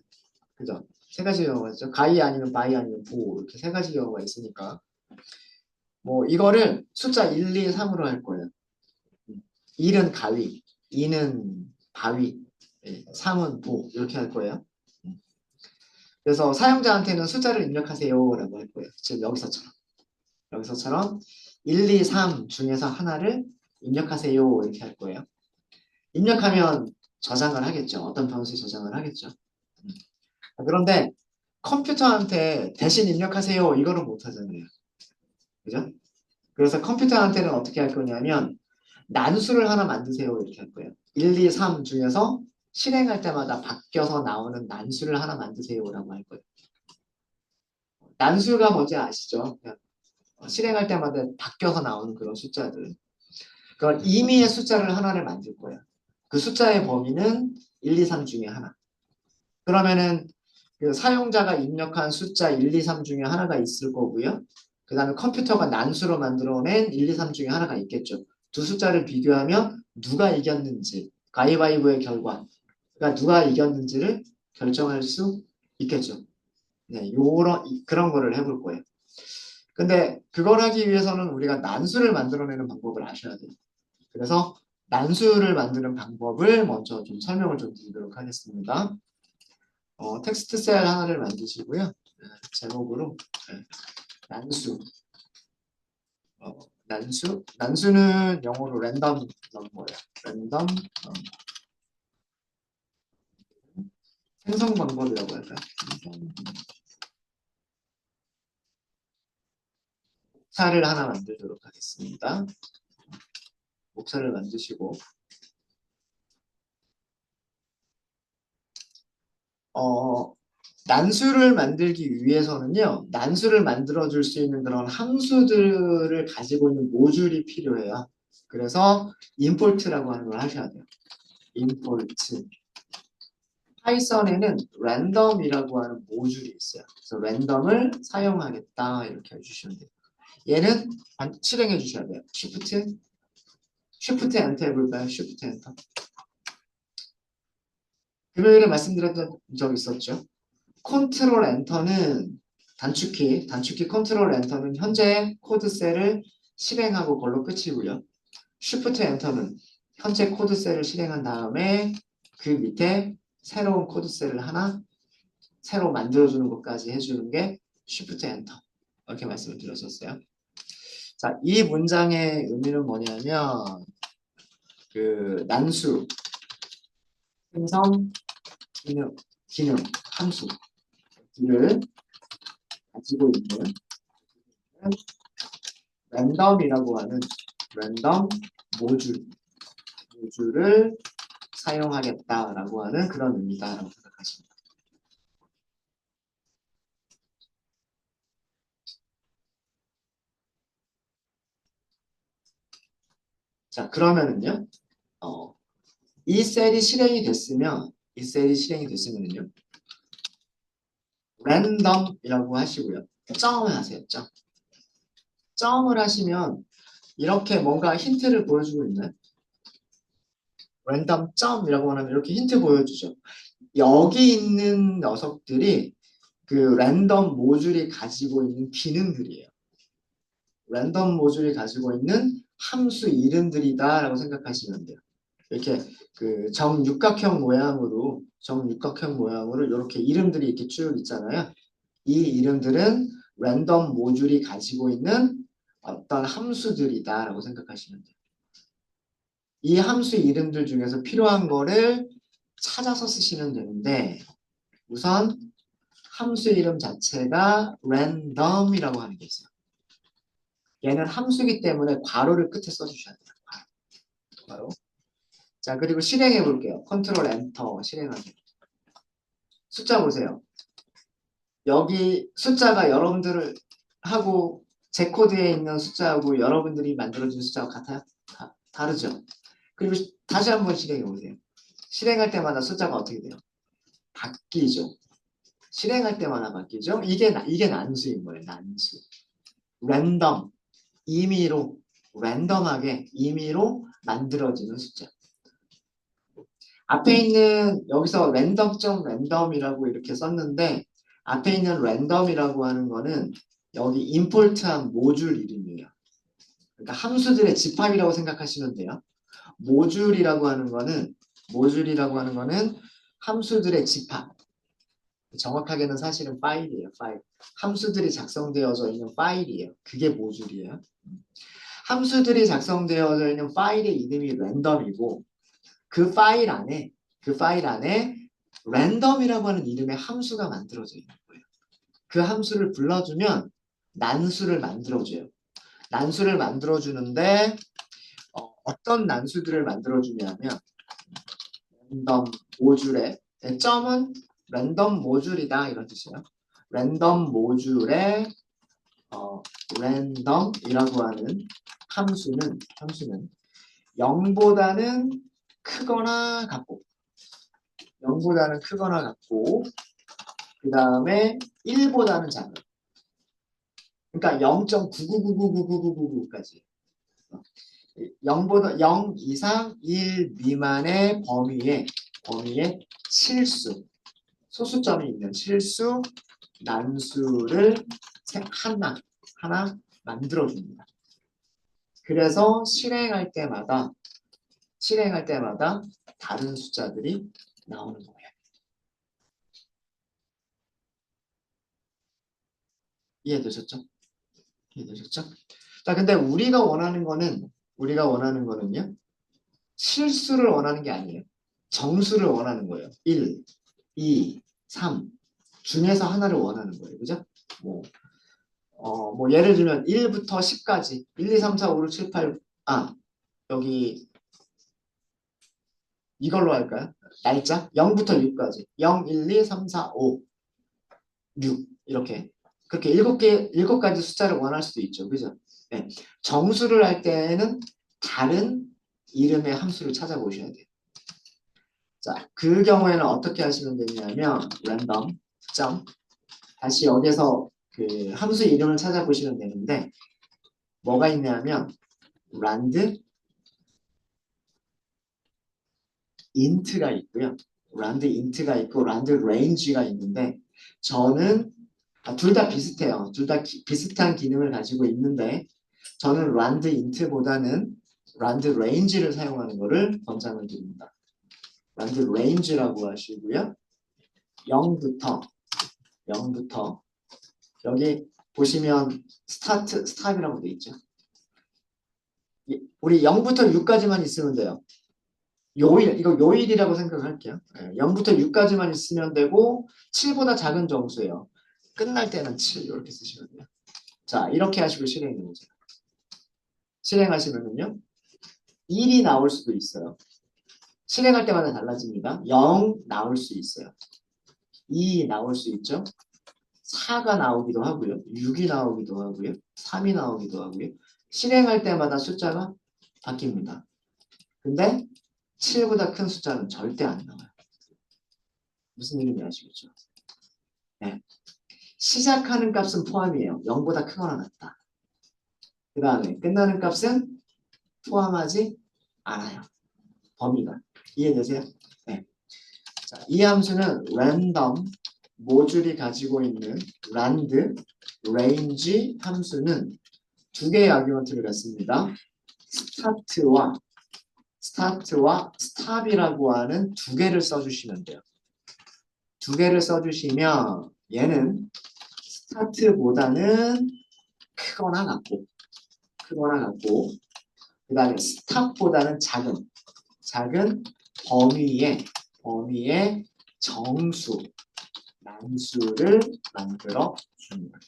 그죠? 세 가지 경우가 있죠. 가위 아니면 바위 아니면 보 이렇게 세 가지 경우가 있으니까 뭐 이거를 숫자 1, 2, 3으로 할 거예요. 1은 가위, 2는 바위, 3은 보 이렇게 할 거예요. 그래서 사용자한테는 숫자를 입력하세요라고 할 거예요. 지금 여기서처럼 1, 2, 3 중에서 하나를 입력하세요 이렇게 할 거예요. 입력하면 저장을 하겠죠. 어떤 변수에 저장을 하겠죠. 그런데 컴퓨터한테 대신 입력하세요 이거는 못 하잖아요. 그죠? 그래서 컴퓨터한테는 어떻게 할 거냐면 난수를 하나 만드세요 이렇게 할 거예요. 1, 2, 3 중에서 실행할 때마다 바뀌어서 나오는 난수를 하나 만드세요라고 할 거예요. 난수가 뭔지 아시죠? 그냥 실행할 때마다 바뀌어서 나오는 그런 숫자들. 그걸 임의의 숫자를 하나를 만들 거예요. 그 숫자의 범위는 1, 2, 3 중에 하나. 그러면은 그 사용자가 입력한 숫자 1, 2, 3 중에 하나가 있을 거고요. 그 다음에 컴퓨터가 난수로 만들어낸 1, 2, 3 중에 하나가 있겠죠. 두 숫자를 비교하면 누가 이겼는지, 가위바위보의 결과가 누가 이겼는지를 결정할 수 있겠죠. 네, 그런 거를 해볼 거예요. 근데 그걸 하기 위해서는 우리가 난수를 만들어내는 방법을 아셔야 돼요. 그래서 난수를 만드는 방법을 먼저 좀 설명을 좀 드리도록 하겠습니다. 텍스트 셀 하나를 만드시고요. 제목으로 난수. 난수는 영어로 랜덤 넘버예요. 랜덤 생성 방법이라고 할까요? 목차를 하나 만들도록 하겠습니다. 목차를 만드시고 난수를 만들기 위해서는요. 난수를 만들어줄 수 있는 그런 함수들을 가지고 있는 모듈이 필요해요. 그래서 import라고 하는 걸 하셔야 돼요. import. 파이썬에는 random이라고 하는 모듈이 있어요. 그래서 random을 사용하겠다 이렇게 해주시면 돼요. 얘는 실행해 주셔야 돼요. Shift Enter 해볼까요? Shift Enter. 금요일에 말씀드렸던 적 있었죠. 컨트롤 엔터는 단축키 컨트롤 엔터는 현재 코드 셀을 실행하고 걸로 끝이고요. Shift 엔터는 현재 코드 셀을 실행한 다음에 그 밑에 새로운 코드 셀을 하나 새로 만들어주는 것까지 해주는 게 Shift 엔터. 이렇게 말씀을 드렸었어요. 자, 이 문장의 의미는 뭐냐면 그 난수, 생성, 기능, 함수를 가지고 있는 랜덤이라고 하는 랜덤 모듈을 사용하겠다라고 하는 그런 의미다라고 생각하십니다. 자, 그러면은요, 이 셀이 실행이 됐으면은요, 랜덤이라고 하시고요. 점을 하세요, 점. 점을 하시면 이렇게 뭔가 힌트를 보여주고 있나요? 랜덤 점이라고 하면 이렇게 힌트 보여주죠. 여기 있는 녀석들이 그 랜덤 모듈이 가지고 있는 기능들이에요. 랜덤 모듈이 가지고 있는 함수 이름들이다라고 생각하시면 돼요. 이렇게 그 정육각형 모양으로 이렇게 이름들이 이렇게 쭉 있잖아요. 이 이름들은 랜덤 모듈이 가지고 있는 어떤 함수들이다라고 생각하시면 돼요. 이 함수 이름들 중에서 필요한 거를 찾아서 쓰시면 되는데 우선 함수 이름 자체가 random이라고 하는 게 있어요. 얘는 함수이기 때문에 괄호를 끝에 써주셔야 돼요. 괄호. 자, 그리고 실행해 볼게요. 컨트롤 엔터 실행하기. 숫자 보세요. 여기 숫자가 여러분들을 하고 제 코드에 있는 숫자하고 여러분들이 만들어준 숫자하고 같아요? 다르죠? 그리고 다시 한번 실행해 보세요. 실행할 때마다 숫자가 어떻게 돼요? 바뀌죠. 실행할 때마다 바뀌죠. 이게 난수인 거예요. 난수. 랜덤. 랜덤하게 임의로 만들어지는 숫자. 앞에 있는 여기서 랜덤이라고 이렇게 썼는데 앞에 있는 랜덤이라고 하는 거는 여기 임포트한 모듈 이름이에요. 그러니까 함수들의 집합이라고 생각하시면 돼요. 모듈이라고 하는 거는 함수들의 집합. 정확하게는 사실은 파일이에요. 파일. 함수들이 작성되어져 있는 파일이에요. 그게 모듈이에요. 함수들이 작성되어져 있는 파일의 이름이 랜덤이고 그 파일 안에 랜덤이라고 하는 이름의 함수가 만들어져 있는 거예요. 그 함수를 불러주면 난수를 만들어줘요. 난수를 만들어주는데 어떤 난수들을 만들어주냐면 랜덤 모듈에 점은 랜덤 모듈이다 이런 뜻이에요. 랜덤 모듈에 랜덤이라고 하는 함수는 0보다는 크거나 같고 그 다음에 1보다는 작은 그러니까 0.999999999까지 0 이상 1 미만의 범위에 실수 소수점이 있는 실수 난수를 하나 만들어줍니다. 그래서 실행할 때마다 다른 숫자들이 나오는 거예요. 이해되셨죠? 자, 근데 우리가 원하는 거는요. 실수를 원하는 게 아니에요. 정수를 원하는 거예요. 1, 2, 3 중에서 하나를 원하는 거예요. 그죠? 뭐 예를 들면 1부터 10까지 1, 2, 3, 4, 5, 6, 7, 8 여기 이걸로 할까요? 날짜 0부터 6까지 0, 1, 2, 3, 4, 5, 6 이렇게 그렇게 7가지 숫자를 원할 수도 있죠. 그죠? 네. 정수를 할 때는 다른 이름의 함수를 찾아보셔야 돼요. 자, 그 경우에는 어떻게 하시면 되냐면 랜덤 점 다시 여기서 그 함수 이름을 찾아보시면 되는데 뭐가 있냐면 rand int가 있고요. rand int가 있고 rand range가 있는데 저는 둘 다 비슷해요. 둘 다 비슷한 기능을 가지고 있는데 저는 rand int보다는 rand range를 사용하는 것을 권장을 드립니다. rand range라고 하시고요. 0부터 여기 보시면 스타트, 스탑이라고 돼 있죠. 우리 0부터 6까지만 있으면 돼요. 요일, 이거 요일이라고 생각할게요. 0부터 6까지만 있으면 되고 7보다 작은 정수예요. 끝날 때는 7 이렇게 쓰시면 돼요. 자, 이렇게 하시고 실행해 보세요. 실행하시면은요. 1이 나올 수도 있어요. 실행할 때마다 달라집니다. 0 나올 수 있어요. 2 나올 수 있죠. 4가 나오기도 하고요. 6이 나오기도 하고요. 3이 나오기도 하고요. 실행할 때마다 숫자가 바뀝니다. 근데 7보다 큰 숫자는 절대 안 나와요. 무슨 얘기인지 아시겠죠? 네. 시작하는 값은 포함이에요. 0보다 크거나 같다. 그 다음에 끝나는 값은 포함하지 않아요. 범위가. 이해되세요? 네. 자, 이 함수는 random 모듈이 가지고 있는 rand range 함수는 두 개의 아규먼트를 갖습니다. 스타트와 스탑이라고 하는 두 개를 써주시면 돼요. 두 개를 써주시면 얘는 스타트보다는 크거나 같고 그 다음에 스탑보다는 작은 범위의 정수 난수를 만들어 줍니다.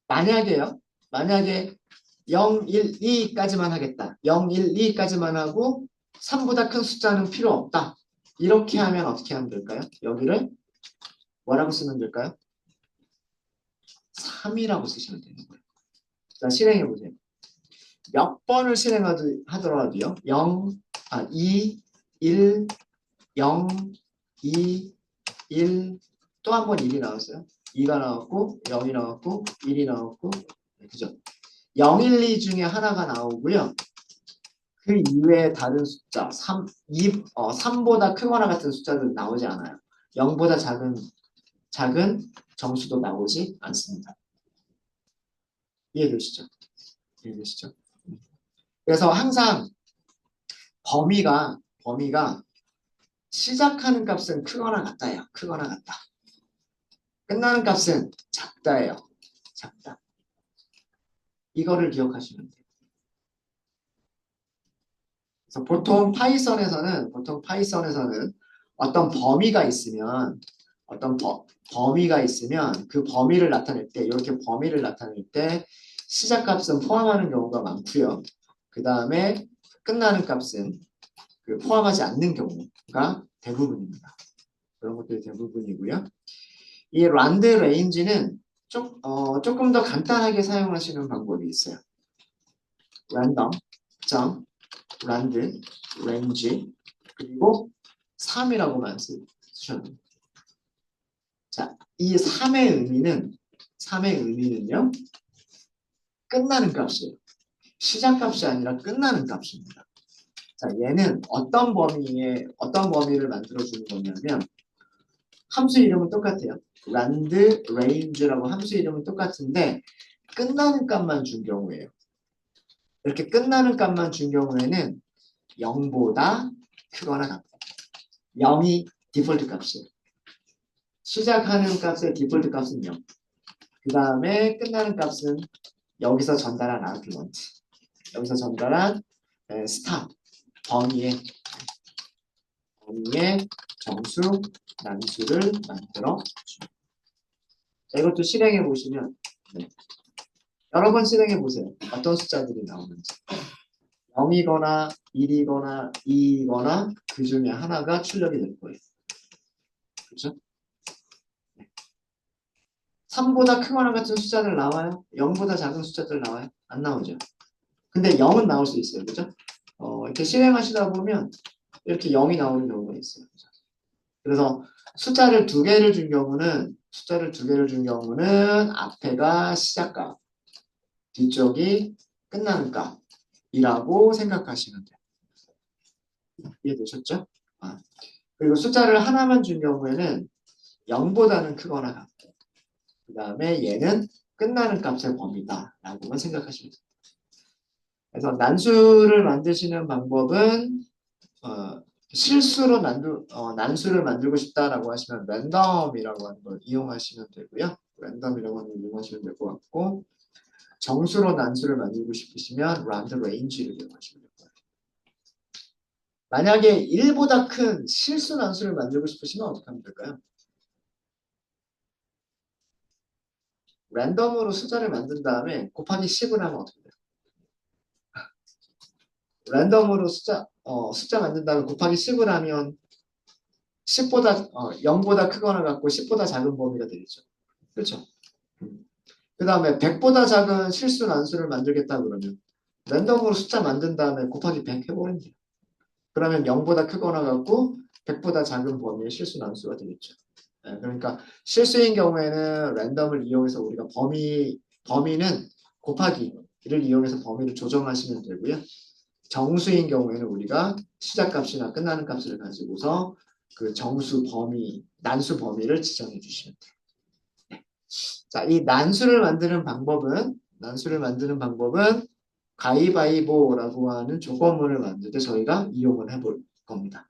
만약에 0, 1, 2까지만 하겠다. 0, 1, 2까지만 하고 3보다 큰 숫자는 필요 없다. 이렇게 하면 어떻게 하면 될까요? 여기를 뭐라고 쓰면 될까요? 3이라고 쓰시면 되는 거예요. 자, 실행해 보세요. 몇 번을 실행하더라도요. 2, 1, 0, 2, 1, 또 한 번 1이 나왔어요. 2가 나왔고 0이 나왔고 1이 나왔고 그죠? 0, 1, 2 중에 하나가 나오고요. 그 이외에 다른 숫자 3보다 크거나 같은 숫자들은 나오지 않아요. 0보다 작은 정수도 나오지 않습니다. 이해되시죠? 이해되시죠? 그래서 항상 범위가 시작하는 값은 크거나 같다예요. 크거나 같다. 끝나는 값은 작다예요. 작다. 이거를 기억하시면 돼요. 그래서 보통 파이썬에서는 어떤 범위가 있으면 그 범위를 나타낼 때 이렇게 범위를 나타낼 때 시작값은 포함하는 경우가 많고요. 그 다음에 끝나는 값은 포함하지 않는 경우가 대부분입니다. 그런 것들이 대부분이고요. 이 rand range는 조금 더 간단하게 사용하시는 방법이 있어요. rand range 그리고 3이라고만 쓰셔도 됩니다. 자, 이 3의 의미는요. 끝나는 값이에요. 시작 값이 아니라 끝나는 값입니다. 자, 얘는 어떤 범위를 만들어 주는 거냐면 함수 이름은 똑같아요. rand range라고 함수 이름은 똑같은데 끝나는 값만 준 경우에요. 이렇게 끝나는 값만 준 경우에는 0보다 크거나 같다. 0이 디폴트 값이에요. 시작하는 값의 디폴트 값은 0. 그 다음에 끝나는 값은 여기서 전달한 아르규먼트. 여기서 전달한 스탑. 범위의 정수, 난수를 만들어 줍니다. 이것도 실행해 보시면 여러 번 실행해 보세요. 어떤 숫자들이 나오는지. 0이거나 1이거나 2이거나 그 중에 하나가 출력이 될 거예요. 그렇죠? 3보다 크거나 같은 숫자들 나와요? 0보다 작은 숫자들 나와요? 안 나오죠. 근데 0은 나올 수 있어요. 그죠? 이렇게 실행하시다 보면 이렇게 0이 나오는 경우가 있어요. 그죠? 그래서 숫자를 두 개를 준 경우는 앞에가 시작값, 뒤쪽이 끝나는 값이라고 생각하시면 돼요. 이해되셨죠? 아, 그리고 숫자를 하나만 준 경우에는 0보다는 크거나 같고, 그 다음에 얘는 끝나는 값의 범위다 라고만 생각하시면 돼요. 그래서 난수를 만드시는 방법은 실수로 난수를 만들고 싶다라고 하시면 랜덤이라고 하는 걸 이용하시면 되고요. 랜덤이라고 하는 걸 이용하시면 될 것 같고, 정수로 난수를 만들고 싶으시면 rand range를 이용하시면 될 것 같아요. 만약에 1보다 큰 실수 난수를 만들고 싶으시면 어떻게 하면 될까요? 랜덤으로 숫자를 만든 다음에 곱하기 10을 하면 어떻게 돼요? 랜덤으로 숫자 만든 다음에 곱하기 10을 하면 0보다 크거나 같고 10보다 작은 범위가 되겠죠. 그렇죠? 그 다음에 100보다 작은 실수 난수를 만들겠다 그러면 랜덤으로 숫자 만든 다음에 곱하기 100 해버리면 돼요. 그러면 0보다 크거나 같고 100보다 작은 범위의 실수 난수가 되겠죠. 네, 그러니까 실수인 경우에는 랜덤을 이용해서 우리가 범위는 곱하기를 이용해서 범위를 조정하시면 되고요. 정수인 경우에는 우리가 시작값이나 끝나는 값을 가지고서 그 난수 범위를 지정해 주시면 돼요. 네. 자, 이 난수를 만드는 방법은 가위바위보라고 하는 조건문을 만들 때 저희가 이용을 해볼 겁니다.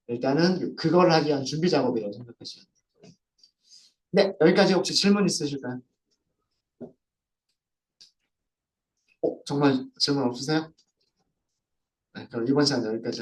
일단은 그걸 하기 위한 준비 작업이라고 생각하시면 돼요. 네, 여기까지 혹시 질문 있으실까요? 정말 질문 없으세요? 네, 그럼 이번 시간 여기까지